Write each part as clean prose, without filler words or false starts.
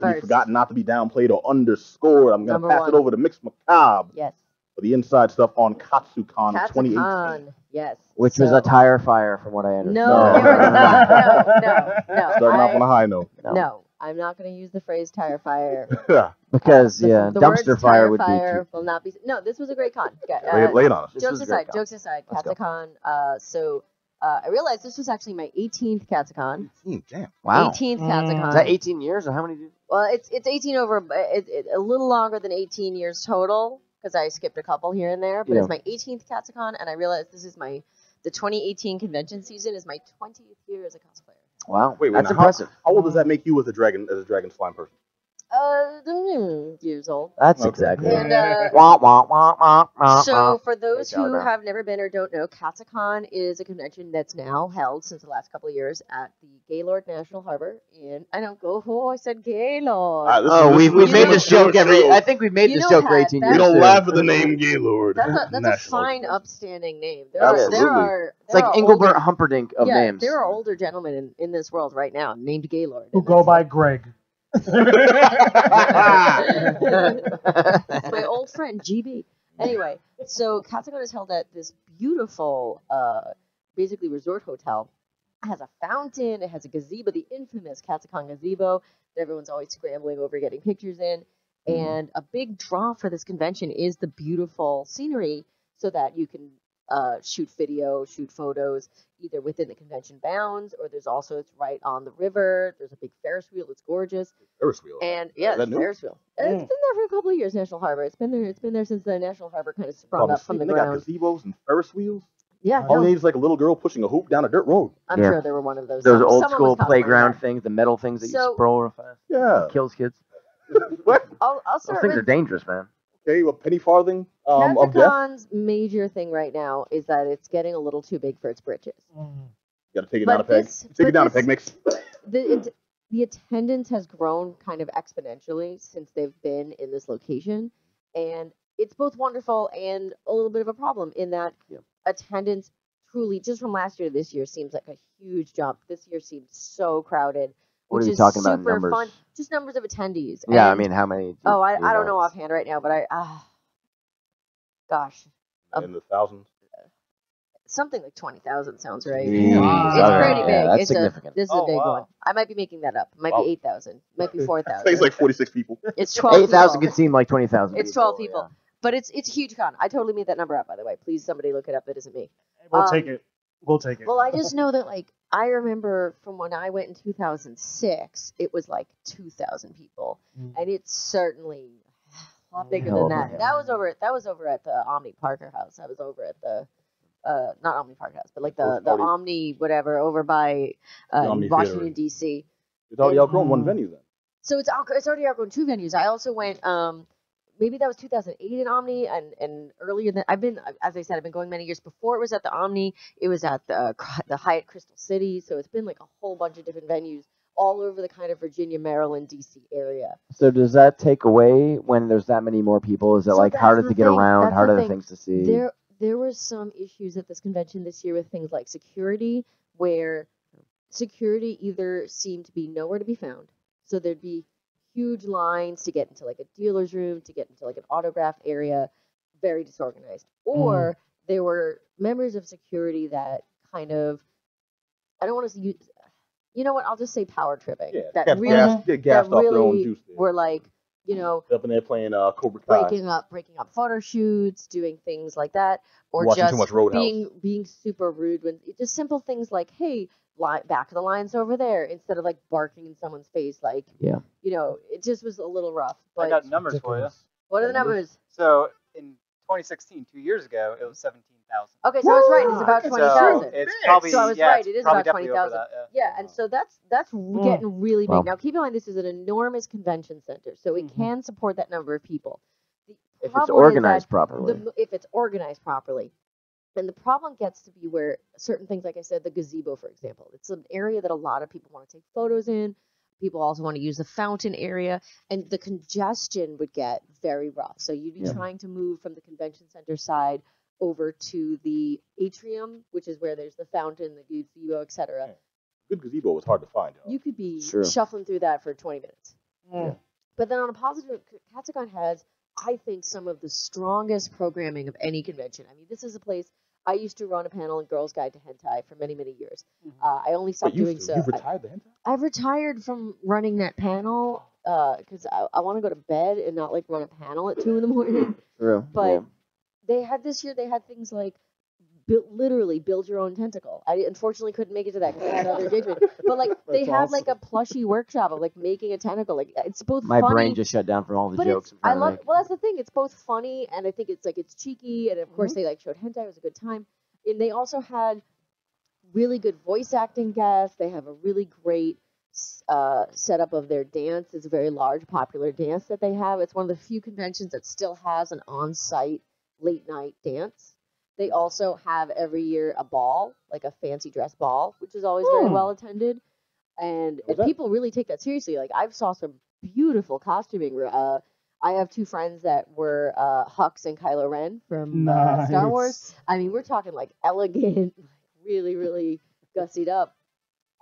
To be forgotten, not to be downplayed or underscored. I'm going to pass it over to Mix Macabre. Yes. For the inside stuff on Katsucon 2018. Katsucon, yes. Which was a tire fire, from what I understand. No. Starting off on a high note. No, I'm not going to use the phrase tire fire. Because, the words dumpster fire would fire will not be... No, this was a great con. Lay it on us. Jokes aside, Katsucon. I realized this was actually my 18th Katsucon. 18, damn. Wow. 18th Katsucon. Is that 18 years, or how many? Well, it's 18 over... a little longer than 18 years total, because I skipped a couple here and there, but it's my 18th Katsucon, and I realized this is the 2018 convention season is my 20th year as a cosplayer. Wow, wait, that's impressive. How old does that make you as a dragon slime person? Years old. That's exactly. And, so for those who have never been or don't know, Katsucon is a convention that's now held since the last couple of years at the Gaylord National Harbor. I said Gaylord. We've made this joke I think we've made this joke for 18 years. We don't laugh at the name Gaylord. That's a fine, upstanding name. It's like Engelbert Humperdinck of names. There are older gentlemen in this world right now named Gaylord. Who go by Greg. It's my old friend GB. Anyway, so Katsucon is held at this beautiful, basically resort hotel. It has a fountain. It has a gazebo, the infamous Katsucon gazebo that everyone's always scrambling over getting pictures in. And a big draw for this convention is the beautiful scenery, so that you can shoot video, shoot photos, either within the convention bounds, or it's right on the river. There's a big Ferris wheel. It's gorgeous. Ferris wheel. And Ferris wheel. It's been there for a couple of years, National Harbor. It's been there since the National Harbor kind of sprung up from the ground. They got gazebos and Ferris wheels. Yeah. All you need is like a little girl pushing a hoop down a dirt road. I'm sure there were one of those. Those old school playground things, the metal things that you sprawl real fast. Yeah. Kills kids. What? I'll Those things are dangerous, man. Okay, a penny farthing of death. Katsucon's major thing right now is that it's getting a little too big for its britches. You gotta take it down a peg. Take it down a peg, Mix. The attendance has grown kind of exponentially since they've been in this location, and it's both wonderful and a little bit of a problem in that attendance truly, just from last year to this year, seems like a huge jump. This year seems so crowded. What are you talking about, numbers? Fun. Just numbers of attendees. Yeah, I mean, how many? I don't know offhand right now, but gosh. In the thousands? Something like 20,000 sounds right. Yeah. It's pretty big. That's significant. This is a big one. I might be making that up. It might be 8,000. It might be 4,000. I think it's like 46 people. It's 12 8,000 could seem like 20,000. It's 12 people. Yeah. But it's a huge con. I totally made that number up, by the way. Please, somebody look it up. That isn't me. We'll take it. We'll take it. Well, I just know that, I remember from when I went in 2006, it was like 2,000 people. And it's certainly a lot bigger than that. Yeah. That was over at the Omni Parker House. I was over at the not Omni Parker House, but the Omni whatever over by Washington D.C. It's already outgrown one venue then. So it's already outgrown two venues. I also went maybe that was 2008 in Omni, and earlier than as I said, I've been going many years before. It was at the Omni. It was at the Hyatt Crystal City. So it's been like a whole bunch of different venues all over the kind of Virginia, Maryland, D.C. area. So does that take away when there's that many more people? Is it harder to get around, harder things to see? There were some issues at this convention this year with things like security, where security either seemed to be nowhere to be found. So there'd be huge lines to get into a dealer's room, to get into an autograph area, very disorganized. Or there were members of security that kind of, I don't want to use, you know what, I'll just say power tripping. Yeah, that really were up in there playing Cobra Kai. breaking up photo shoots, doing things like that, or watching just too much Roadhouse. being super rude when just simple things like, hey, back of the line's over there, instead of barking in someone's face, it just was a little rough. But I got numbers for you. What are the numbers? So in 2016, 2 years ago, it was 17,000. Okay, so I was right. It's about 20,000. So it's probably, so I was right. It is about 20,000. Yeah, and so that's getting really big. Now, keep in mind, this is an enormous convention center, so it can support that number of people. If it's organized properly. If it's organized properly. And the problem gets to be where certain things, like I said, the gazebo, for example, it's an area that a lot of people want to take photos in. People also want to use the fountain area, and the congestion would get very rough. So you'd be trying to move from the convention center side over to the atrium, which is where there's the fountain, the gazebo, etc. Good gazebo was hard to find. You could be shuffling through that for 20 minutes. But then on a positive, Katsucon has, I think, some of the strongest programming of any convention. I mean, this is a place. I used to run a panel in Girls Guide to Hentai for many, many years. I only stopped doing so. You've retired the hentai? I've retired from running that panel because I want to go to bed and not like run a panel at 2 a.m. True. But they had this year. They had things like literally build your own tentacle. I unfortunately couldn't make it to that because I had other engagements. But like they had like a plushy workshop of like making a tentacle. Like it's both. My funny, brain just shut down from all the jokes. I love. Well, that's the thing. It's both funny and I think it's cheeky. And of course they like showed hentai. It was a good time. And they also had really good voice acting guests. They have a really great setup of their dance. It's a very large, popular dance that they have. It's one of the few conventions that still has an on-site late-night dance. They also have every year a ball, like a fancy dress ball, which is always very well attended. And people really take that seriously. Like I saw some beautiful costuming. I have 2 friends that were Hux and Kylo Ren from Star Wars. I mean, we're talking like elegant, really, really gussied up.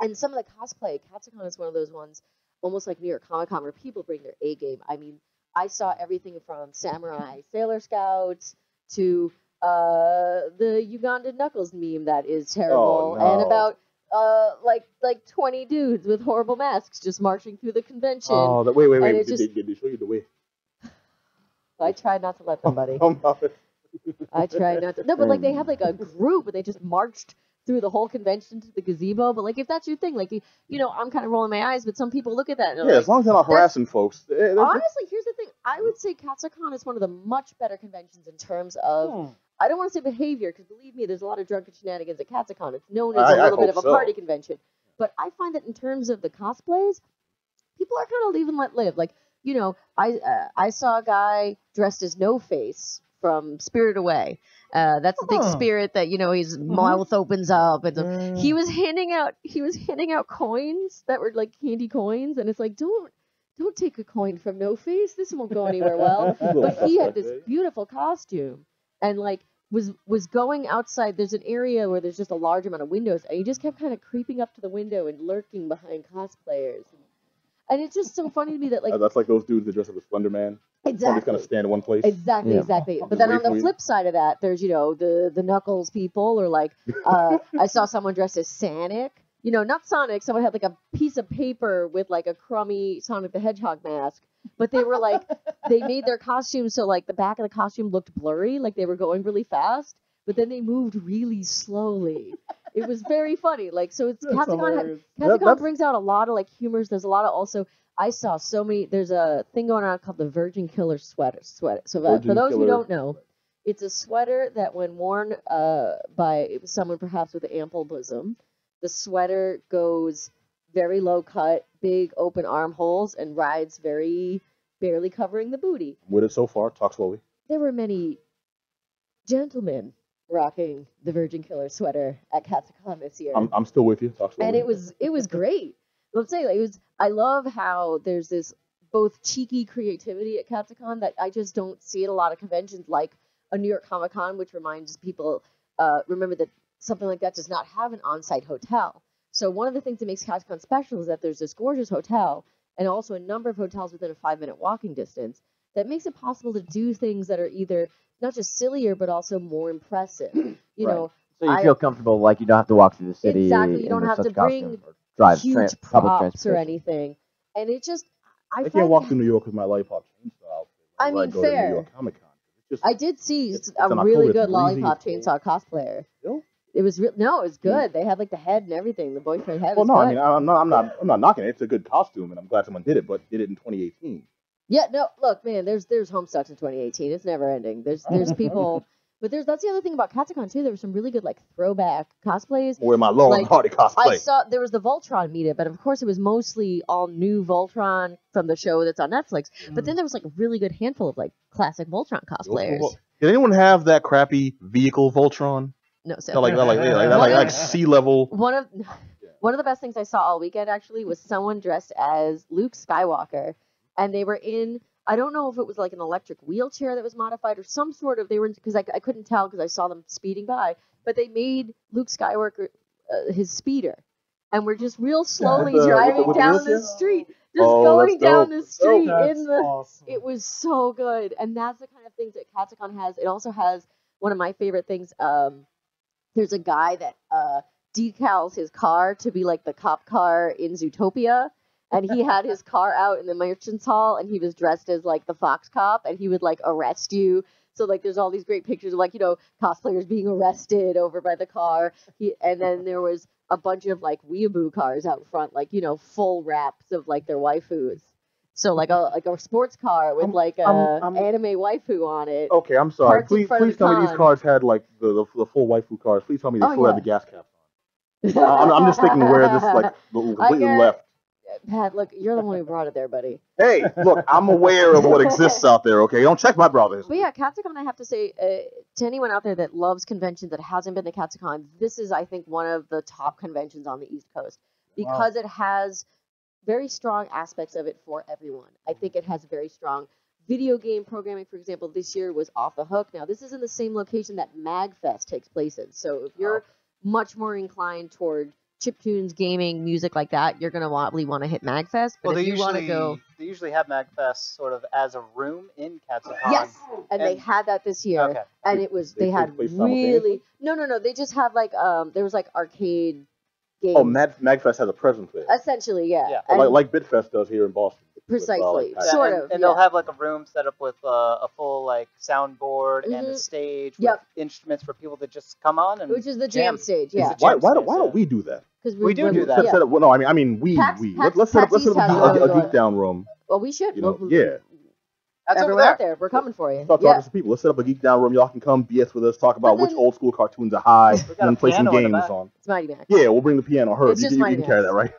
And some of the cosplay, Katsucon is one of those ones, almost like New York Comic Con, where people bring their A game. I mean, I saw everything from samurai Sailor Scouts to the Ugandan Knuckles meme that is terrible, and about like 20 dudes with horrible masks just marching through the convention. Oh, wait. Did they show you the way? I tried not to let them, buddy. I tried not to. No, but like they have like a group, and they just marched through the whole convention to the gazebo. But like if that's your thing, like you know, I'm kind of rolling my eyes, but some people look at that. And as long as they're not harassing folks. Honestly, here's the thing. I would say Katsucon is one of the much better conventions in terms of. I don't want to say behavior, because believe me, there's a lot of drunken shenanigans at Katsucon. It's known as a little bit of a party convention. But I find that in terms of the cosplays, people are kind of leave and let live. Like, you know, I saw a guy dressed as No Face from Spirited Away. That's the big spirit that, you know, his mouth opens up. And he was handing out coins that were like candy coins. And it's like, don't take a coin from No Face. This won't go anywhere well. But he had this beautiful costume. And like was going outside. There's an area where there's just a large amount of windows, and he just kept kind of creeping up to the window and lurking behind cosplayers. And it's just so funny to me that like that's like those dudes that dress up as Slender Man. Exactly. Just kind of stand in one place. Exactly. But then on the flip side of that, there's the Knuckles people, or like I saw someone dressed as Sonic. You know, not Sonic. Someone had like a piece of paper with like a crummy Sonic the Hedgehog mask. But they were like, they made their costumes so like the back of the costume looked blurry, like they were going really fast, but then they moved really slowly. It was very funny. Like, so it's Katsucon brings out a lot of like humors. There's a lot of also, I saw so many, there's a thing going on called the Virgin Killer sweater. So for those who don't know, it's a sweater that when worn by someone perhaps with ample bosom, the sweater goes very low cut, big open armholes, and rides very barely covering the booty. With it so far, talk slowly. There were many gentlemen rocking the Virgin Killer sweater at Katsucon this year. I'm still with you. Talk slowly. And it was great. Let's say like, I love how there's this both cheeky creativity at Katsucon that I just don't see at a lot of conventions, like a New York Comic Con, which reminds people remember that something like that does not have an on-site hotel. So one of the things that makes Katsucon special is that there's this gorgeous hotel and also a number of hotels within a 5-minute walking distance that makes it possible to do things that are either not just sillier, but also more impressive. You know, so you feel comfortable, like you don't have to walk through the city. Exactly. You don't have to bring huge props or anything. And it just, I can't walk through New York with my lollipop chainsaw. I mean, fair. New York Comic Con. I did see a really good lollipop chainsaw cosplayer. Still? It was it was good. They had like the head and everything. The boyfriend head. Well, no, good. I mean, I'm not knocking it. It's a good costume, and I'm glad someone did it, but did it in 2018. Yeah, no, look, man, there's Homestuck in 2018. It's never ending. There's people, but that's the other thing about Katsucon too. There were some really good like throwback cosplays. Where my Laurel and Hardy cosplay. I saw there was the Voltron meetup, but of course it was mostly all new Voltron from the show that's on Netflix. But then there was like a really good handful of like classic Voltron cosplayers. Well, did anyone have that crappy vehicle Voltron? No, so like sea level. One of the best things I saw all weekend actually was someone dressed as Luke Skywalker, and they were in. I don't know if it was like an electric wheelchair that was modified or some sort of. They were because I couldn't tell because I saw them speeding by, but they made Luke Skywalker his speeder, and we're just real slowly With the driving down wheelchair? the street, just Oh, going that's down dope. the street That's in the. awesome. It was so good, and that's the kind of things that Katsucon has. It also has one of my favorite things. There's a guy that decals his car to be like the cop car in Zootopia. And he had his car out in the merchant's hall, and he was dressed as like the fox cop, and he would like arrest you. So like, there's all these great pictures of like, cosplayers being arrested over by the car. And then there was a bunch of like weeaboo cars out front, like full wraps of like their waifus. So like a sports car with like a anime waifu on it. Okay, I'm sorry. Parked in Please front of the tell me these con. cars had like the full waifu cars. Please tell me they Oh, still had yeah. the gas caps on. I'm just thinking where this like completely left. Pat, look, you're the one who brought it there, buddy. Hey, look, I'm aware of what exists out there. Okay, don't check my browser. But yeah, Katsucon, I have to say, to anyone out there that loves conventions that hasn't been to Katsucon, this is, I think, one of the top conventions on the East Coast because it has very strong aspects of it for everyone. I think it has very strong video game programming. For example, this year was Off the Hook. Now, this is in the same location that MagFest takes place in. So if you're much more inclined toward chiptunes, gaming, music like that, you're gonna probably want to hit MagFest. But Well, if you want to go, they usually have MagFest sort of as a room in Katsucon. yes, and they had that this year, Okay. and it was They they had take place really no. They just had like there was like arcade games. Oh, MagFest has a presence there. Essentially, yeah. Yeah. And Like Bitfest does here in Boston. precisely, With, sort and, of. and yeah. they'll have like a room set up with a full like soundboard and a Mhm. stage Yep. with instruments for people to just come on and Which is the jam stage, It's yeah. a jam Why stage, don't we do that? Because We do that. Set up, well, no, I mean we. PAX Let's set up East has a one. Geek Down room. Well, we should. Yeah. That's over Everyone there. out there, we're coming for you. Start talking to some people. Let's set up a Geek Down room. Y'all can come BS with us, talk about But which then- old school cartoons are high, We and got then a play some piano in the games back. on. It's Mighty Max. Yeah, we'll bring the piano. Herb, It's you just can Mighty carry Max. that, right?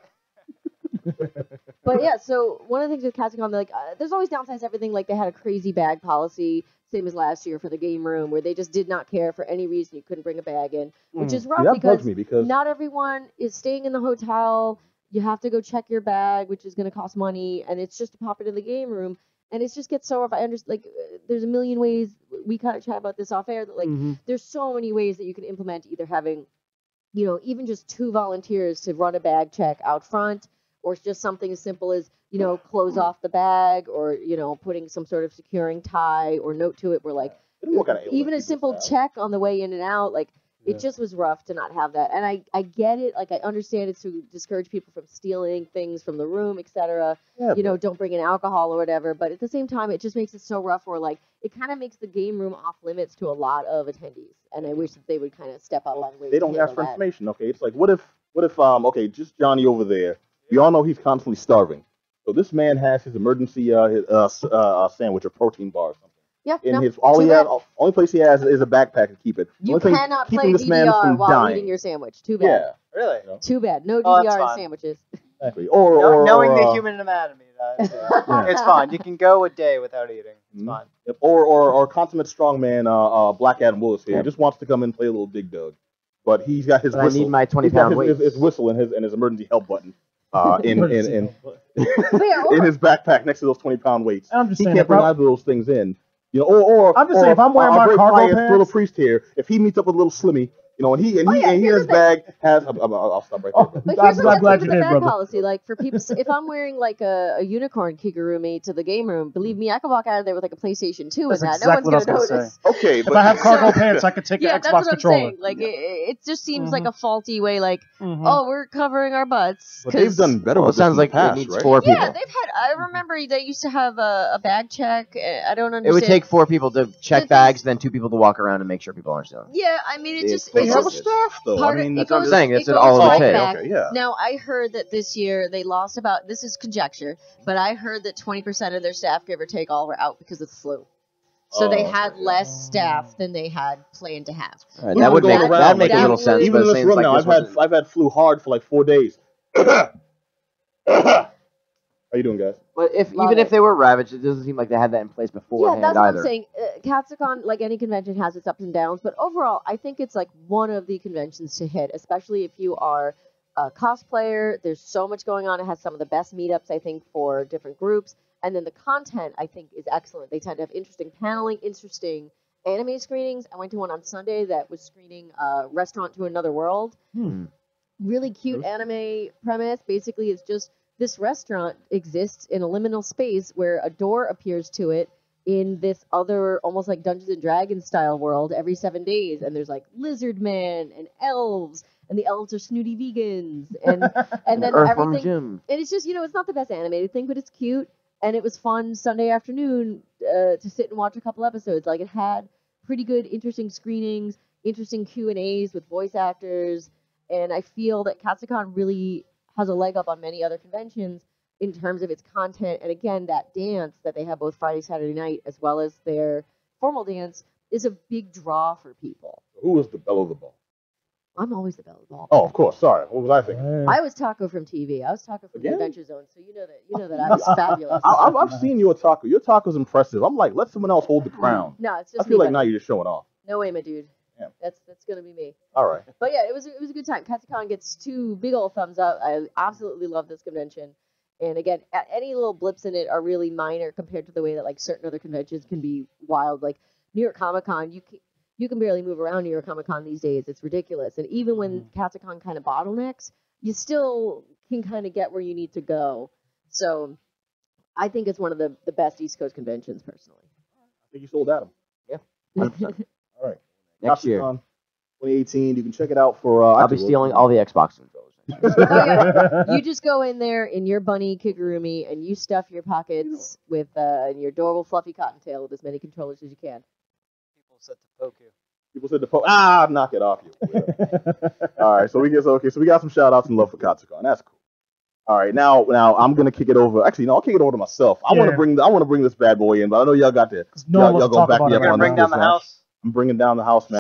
But yeah, so one of the things with Katsucon, like, there's always downsides to everything. Like, they had a crazy bag policy, same as last year for the game room, where they just did not care for any reason you couldn't bring a bag in, which is rough that because bugs me because not everyone is staying in the hotel. You have to go check your bag, which is going to cost money, and it's just to pop it in the game room. And it just gets so rough. I understand, like, there's a million ways. We kind of chat about this off air. That like, there's so many ways that you can implement either having, even just 2 volunteers to run a bag check out front, or just something as simple as, close off the bag, or, putting some sort of securing tie or note to it where, like, what kind of even a ailment simple people have. check on the way in and out, like, it just was rough to not have that. And I get it. Like, I understand it's to discourage people from stealing things from the room, etc. Yeah, Don't bring in alcohol or whatever. But at the same time, it just makes it so rough where, like, it kind of makes the game room off limits to a lot of attendees. And I wish that they would kind of step up on ways they to don't ask for handle that. information. Okay, it's like what if okay, just Johnny over there. We all know he's constantly starving. So this man has his emergency sandwich or protein bar or something. Yeah, In no, his only place he has is a backpack to keep it. The you only thing cannot keeping play this man DDR from while dying. eating your sandwich. Too bad. Yeah, Really? Too bad. No Oh, that's DDR in fine. sandwiches. exactly. Or Knowing the human anatomy, it's fine. You can go a day without eating. It's Mhm. fine. Yep, or consummate strongman Black Adam Willis here. He just wants to come in and play a little Dig Dug, but he's got his But I whistle. need my He's got 20-pound weight. his whistle and his emergency help button in But yeah, in his backpack next to those 20-pound weights. I'm just He saying, can't bring either of those things in. Or I'm just saying, if I'm wearing my great cargo client, pants- little priest here, if he meets up with little Slimmy, and he in here's his the bag has. I'll stop right there. Oh, bro. But I'm here's what glad gets you with the did, bag brother. policy. Like, for people, if I'm wearing like a unicorn kigurumi to the game room, believe me, I could walk out of there with like a PlayStation 2 That's and that. exactly No one's what I was gonna gonna notice. Okay, If but I have cargo pants, I could take Yeah, an that's Xbox what I'm controller. saying. Like, it just seems like a faulty way. Like, Mhm. oh, we're covering our butts. but they've 'cause- done better. Well, it with this sounds in the like past, it needs right? 4 people. Yeah, they've had. I remember they used to have a bag check. I don't understand. It would take 4 people to check thing bags, is- then 2 people to walk around and make sure people aren't stealing. Yeah, I mean, it just. They It's have a just staff though. part I mean, of, that's it what I'm goes- saying. it It's goes all right okay. back. Okay, yeah. Now, I heard that this year they lost about, this is conjecture, but I heard that 20% of their staff, give or take, all were out because of the flu. So they had less staff than they had planned to have. All right, Well, that would going make around, that'd make a that little would- sense. even But in it this seems room like now, this wasn't- I've had flu hard for like 4 days. How you doing, guys? But Love even it. if they were ravaged, it doesn't seem like they had that in place Yeah, beforehand that's what either. I'm saying. Katsucon, like any convention, has its ups and downs, but overall, I think it's like one of the conventions to hit, especially if you are a cosplayer. There's so much going on. It has some of the best meetups, I think, for different groups. And then the content, I think, is excellent. They tend to have interesting paneling, interesting anime screenings. I went to one on Sunday that was screening Restaurant to Another World. really cute anime premise. Basically, it's just this restaurant exists in a liminal space where a door appears to it in this other, almost like Dungeons and Dragons style world every 7 days, and there's like lizard men and elves, and the elves are snooty vegans, and then everything. Gym. And it's just, it's not the best animated thing, but it's cute, and it was fun Sunday afternoon to sit and watch a couple episodes. Like, it had pretty good, interesting screenings, interesting Q&As with voice actors, and I feel that Katsucon really has a leg up on many other conventions in terms of its content. And again, that dance that they have both Friday, Saturday night, as well as their formal dance, is a big draw for people. Who was the belle of the ball? I'm always the belle of the ball. Oh, of course. Sorry. What was I thinking? I was Taco from TV. I was Taco from the Again? Adventure Zone, so you know that I was fabulous. I've seen your taco. Your taco's impressive. I'm like, let someone else hold the crown. No, it's just I feel like buddy. now you're just showing off. No way, my dude. Yeah. That's gonna be me. All right. But yeah, it was a good time. Katsucon gets 2 big old thumbs up. I absolutely love this convention. And again, any little blips in it are really minor compared to the way that like certain other conventions can be wild. Like New York Comic Con, you can barely move around New York Comic Con these days. It's ridiculous. And even when Katsucon kind of bottlenecks, you still can kind of get where you need to go. So I think it's one of the best East Coast conventions, personally. I think you sold Adam. Yeah. 100%. All right. Next year. Katsucon 2018. You can check it out for. I'll be stealing all the Xbox controllers. You just go in there in your bunny kigurumi and you stuff your pockets with your adorable fluffy cottontail with as many controllers as you can. People said to poke you. People said knock it off you. All right, so we got some shout outs and love for Katsucon. That's cool. All right, now I'm gonna kick it over. Actually, no, I'll kick it over to myself. I want to bring this bad boy in, but I know y'all got to. No one wants y'all to talk gonna back about me it. up You're on gonna bring this down the match. house. I'm bringing down the house, man.